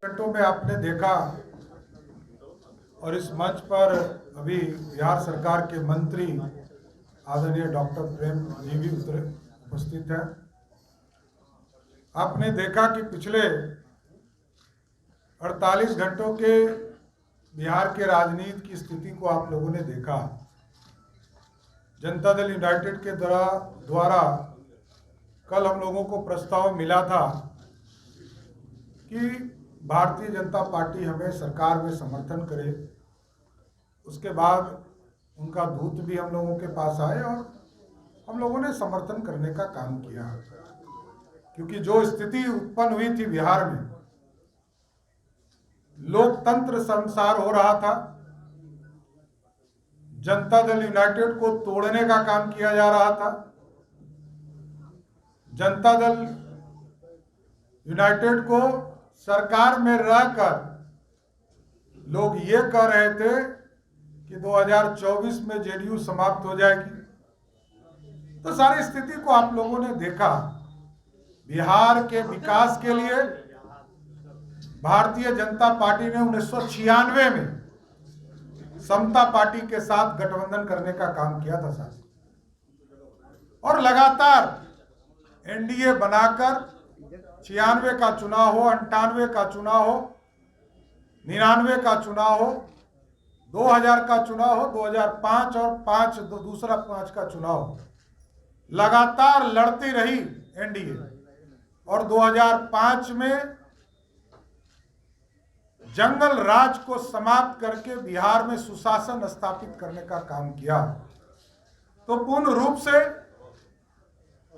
घंटों में आपने देखा और इस मंच पर अभी बिहार सरकार के मंत्री आदरणीय डॉक्टर प्रेम जी भी उपस्थित हैं। आपने देखा कि पिछले 48 घंटों के बिहार के राजनीति की स्थिति को आप लोगों ने देखा। जनता दल यूनाइटेड के द्वारा कल हम लोगों को प्रस्ताव मिला था कि भारतीय जनता पार्टी हमें सरकार में समर्थन करे। उसके बाद उनका दूत भी हम लोगों के पास आए और हम लोगों ने समर्थन करने का काम किया, क्योंकि जो स्थिति उत्पन्न हुई थी बिहार में, लोकतंत्र संसार हो रहा था, जनता दल यूनाइटेड को तोड़ने का काम किया जा रहा था। जनता दल यूनाइटेड को सरकार में रहकर लोग ये कह रहे थे कि 2024 में जेडीयू समाप्त हो जाएगी। तो सारी स्थिति को आप लोगों ने देखा। बिहार के विकास के लिए भारतीय जनता पार्टी ने 1996 में समता पार्टी के साथ गठबंधन करने का काम किया था साथी, और लगातार एनडीए बनाकर 96 का चुनाव हो, 98 का चुनाव हो, 99 का चुनाव हो, 2000 का चुनाव हो, 2005 और दूसरा 5 का चुनाव हो, लगातार लड़ती रही एनडीए। और 2005 में जंगल राज को समाप्त करके बिहार में सुशासन स्थापित करने का काम किया। तो पूर्ण रूप से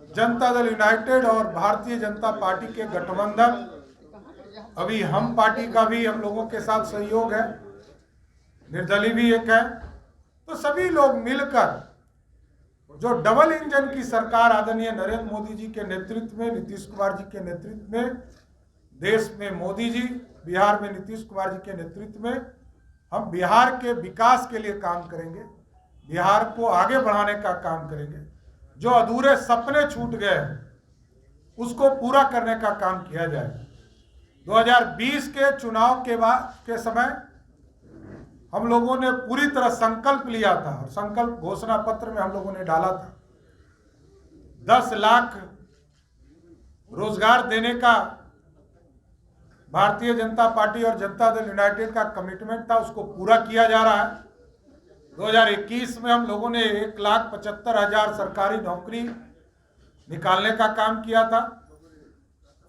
जनता दल यूनाइटेड और भारतीय जनता पार्टी के गठबंधन, अभी हम पार्टी का भी हम लोगों के साथ सहयोग है, निर्दलीय भी एक है। तो सभी लोग मिलकर जो डबल इंजन की सरकार आदरणीय नरेंद्र मोदी जी के नेतृत्व में, नीतीश कुमार जी के नेतृत्व में, देश में मोदी जी, बिहार में नीतीश कुमार जी के नेतृत्व में हम बिहार के विकास के लिए काम करेंगे, बिहार को आगे बढ़ाने का काम करेंगे। जो अधूरे सपने छूट गए उसको पूरा करने का काम किया जाए। 2020 के चुनाव के समय हम लोगों ने पूरी तरह संकल्प लिया था और संकल्प घोषणा पत्र में हम लोगों ने डाला था 10 लाख रोजगार देने का भारतीय जनता पार्टी और जनता दल यूनाइटेड का कमिटमेंट था, उसको पूरा किया जा रहा है। 2021 में हम लोगों ने 1,75,000 सरकारी नौकरी निकालने का काम किया था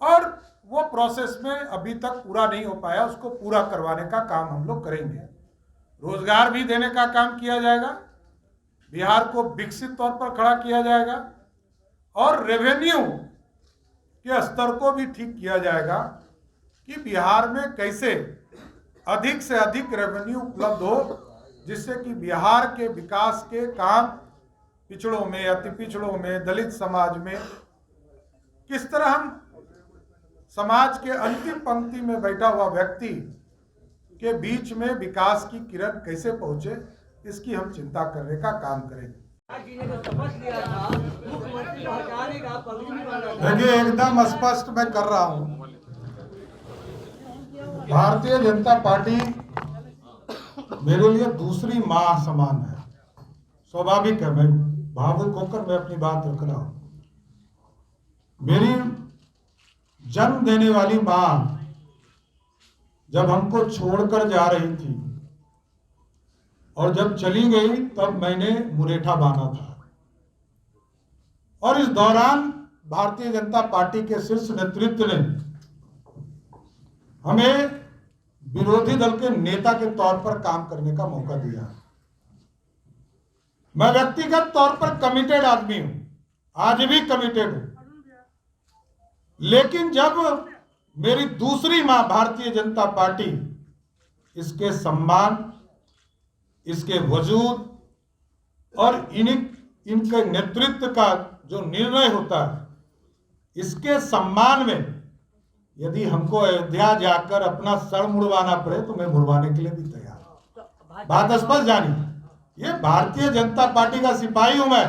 और वो प्रोसेस में अभी तक पूरा नहीं हो पाया, उसको पूरा करवाने का काम हम लोग करेंगे। रोजगार भी देने का काम किया जाएगा, बिहार को विकसित तौर पर खड़ा किया जाएगा और रेवेन्यू के स्तर को भी ठीक किया जाएगा कि बिहार में कैसे अधिक से अधिक रेवेन्यू उपलब्ध हो, जिससे कि बिहार के विकास के काम पिछड़ों में, अति पिछड़ों में, दलित समाज में किस तरह हम समाज के अंतिम पंक्ति में बैठा हुआ व्यक्ति के बीच में विकास की किरण कैसे पहुंचे, इसकी हम चिंता करने का काम करेंगे। देखिए, एकदम स्पष्ट मैं कर रहा हूं, भारतीय जनता पार्टी मेरे लिए दूसरी मां समान है। स्वाभाविक है, मैं भावुक होकर मैं अपनी बात रख रहा हूं। मेरी जन्म देने वाली मां जब हमको छोड़कर जा रही थी और जब चली गई तब मैंने मुरेठा बांधा था, और इस दौरान भारतीय जनता पार्टी के शीर्ष नेतृत्व ने हमें विरोधी दल के नेता के तौर पर काम करने का मौका दिया। मैं व्यक्तिगत तौर पर कमिटेड आदमी हूं, आज भी कमिटेड हूं, लेकिन जब मेरी दूसरी मां भारतीय जनता पार्टी, इसके सम्मान, इसके वजूद और इनके नेतृत्व का जो निर्णय होता है, इसके सम्मान में यदि हमको अयोध्या जाकर अपना सर मुड़वाना पड़े तो मैं मुड़वाने के लिए भी तैयार हूं। बात स्पष्ट जानिए, ये भारतीय जनता पार्टी का सिपाही हूं मैं।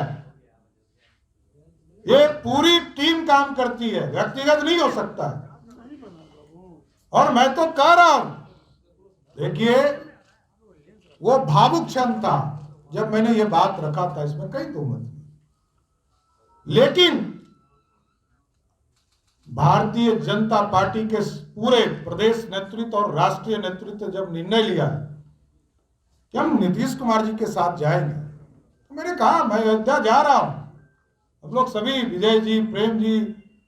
ये पूरी टीम काम करती है, व्यक्तिगत नहीं हो सकता है। और मैं तो कह रहा हूं, देखिए वो भावुक क्षण था जब मैंने ये बात रखा था, इसमें कई दो मत नहीं, लेकिन भारतीय जनता पार्टी के पूरे प्रदेश नेतृत्व और राष्ट्रीय नेतृत्व जब निर्णय लिया कि हम नीतीश कुमार जी के साथ जाएंगे, तो मैंने कहा मैं अयोध्या जा रहा हूं, हम लोग सभी, विजय जी, प्रेम जी,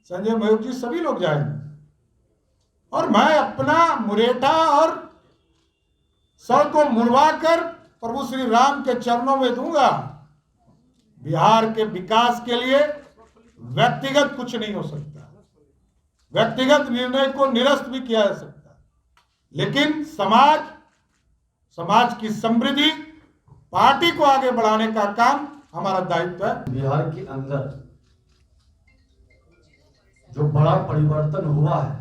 संजय मयूख जी, सभी लोग जाएंगे और मैं अपना मुरेठा और सर को मुड़वा कर प्रभु श्री राम के चरणों में दूंगा। बिहार के विकास के लिए व्यक्तिगत कुछ नहीं हो सकता, व्यक्तिगत निर्णय को निरस्त भी किया जा सकता, लेकिन समाज की समृद्धि, पार्टी को आगे बढ़ाने का काम हमारा दायित्व है। बिहार के अंदर जो बड़ा परिवर्तन हुआ है,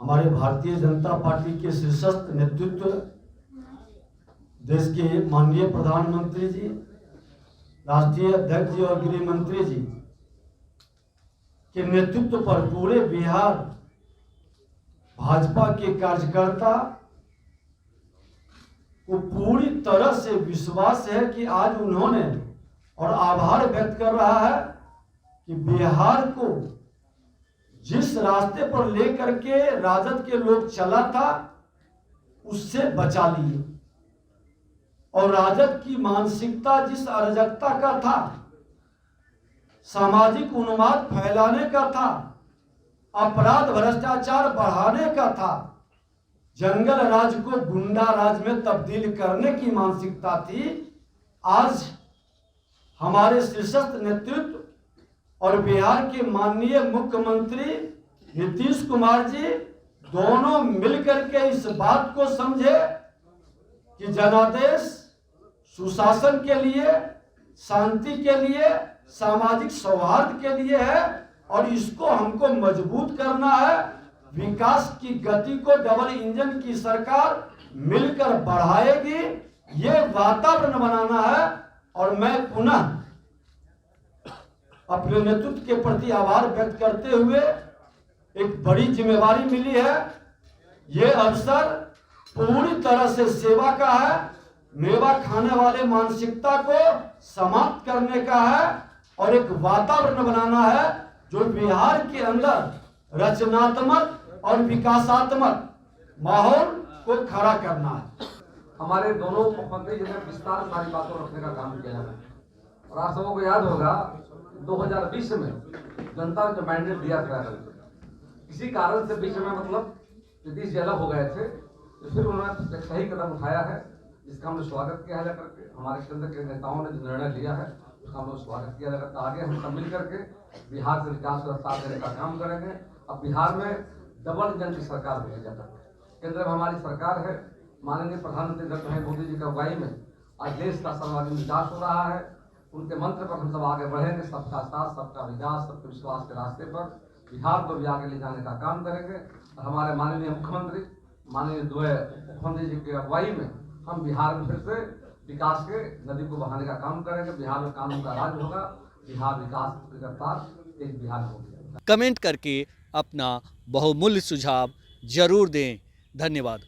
हमारे भारतीय जनता पार्टी के शीर्षस्थ नेतृत्व, देश के माननीय प्रधानमंत्री जी, राष्ट्रीय अध्यक्ष जी और गृह मंत्री जी के नेतृत्व पर पूरे बिहार भाजपा के कार्यकर्ता को पूरी तरह से विश्वास है कि आज उन्होंने और आभार व्यक्त कर रहा है कि बिहार को जिस रास्ते पर लेकर के राजद के लोग चला था उससे बचा लिए, और राजद की मानसिकता जिस अराजकता का था, सामाजिक उन्माद फैलाने का था, अपराध भ्रष्टाचार बढ़ाने का था, जंगल राज को गुंडा राज में तब्दील करने की मानसिकता थी, आज हमारे शीर्षस्थ नेतृत्व और बिहार के माननीय मुख्यमंत्री नीतीश कुमार जी दोनों मिलकर के इस बात को समझे कि जनादेश सुशासन के लिए, शांति के लिए, सामाजिक सौहार्द के लिए है और इसको हमको मजबूत करना है। विकास की गति को डबल इंजन की सरकार मिलकर बढ़ाएगी, ये वातावरण बनाना है। और मैं पुनः अपने नेतृत्व के प्रति आभार व्यक्त करते हुए, एक बड़ी जिम्मेवारी मिली है, ये अवसर पूरी तरह से सेवा का है, मेवा खाने वाले मानसिकता को समाप्त करने का है और एक वातावरण बनाना है जो बिहार के अंदर रचनात्मक और विकासात्मक माहौल को खड़ा करना है। हमारे दोनों मुख्यमंत्री जी ने विस्तार सारी बातों रखने का काम किया है और आप सबों को याद होगा 2020 में जनता ने जो मैंडेट दिया था, किसी कारण से बीच में मतलब नीतीश जी अलग हो गए थे, तो फिर उन्होंने एक सही कदम उठाया है जिसका हमने स्वागत किया है करके। हमारे केंद्र के नेताओं ने जो निर्णय लिया है उसका हम लोग स्वागत किया जाकर आगे हम सब मिल करके बिहार के विकास को रफ्तार देने का काम करेंगे। अब बिहार में डबल इंजन की सरकार भेजी जाकर केंद्र में हमारी सरकार है, माननीय प्रधानमंत्री नरेंद्र मोदी जी की अगुवाई में आज देश का सर्वांगीण विकास हो रहा है। उनके मंत्र पर हम सब आगे बढ़ेंगे, सबका साथ, सबका विकास, सबके विश्वास के रास्ते पर बिहार को भी आगे ले जाने का काम करेंगे। और हमारे माननीय मुख्यमंत्री, माननीय मुख्यमंत्री जी की अगुवाई में हम बिहार में फिर से विकास के नदी को बहाने का काम करेंगे। बिहार में कानून का राज होगा, बिहार विकास की रफ्तार एक बिहार होगी। कमेंट करके अपना बहुमूल्य सुझाव जरूर दें। धन्यवाद।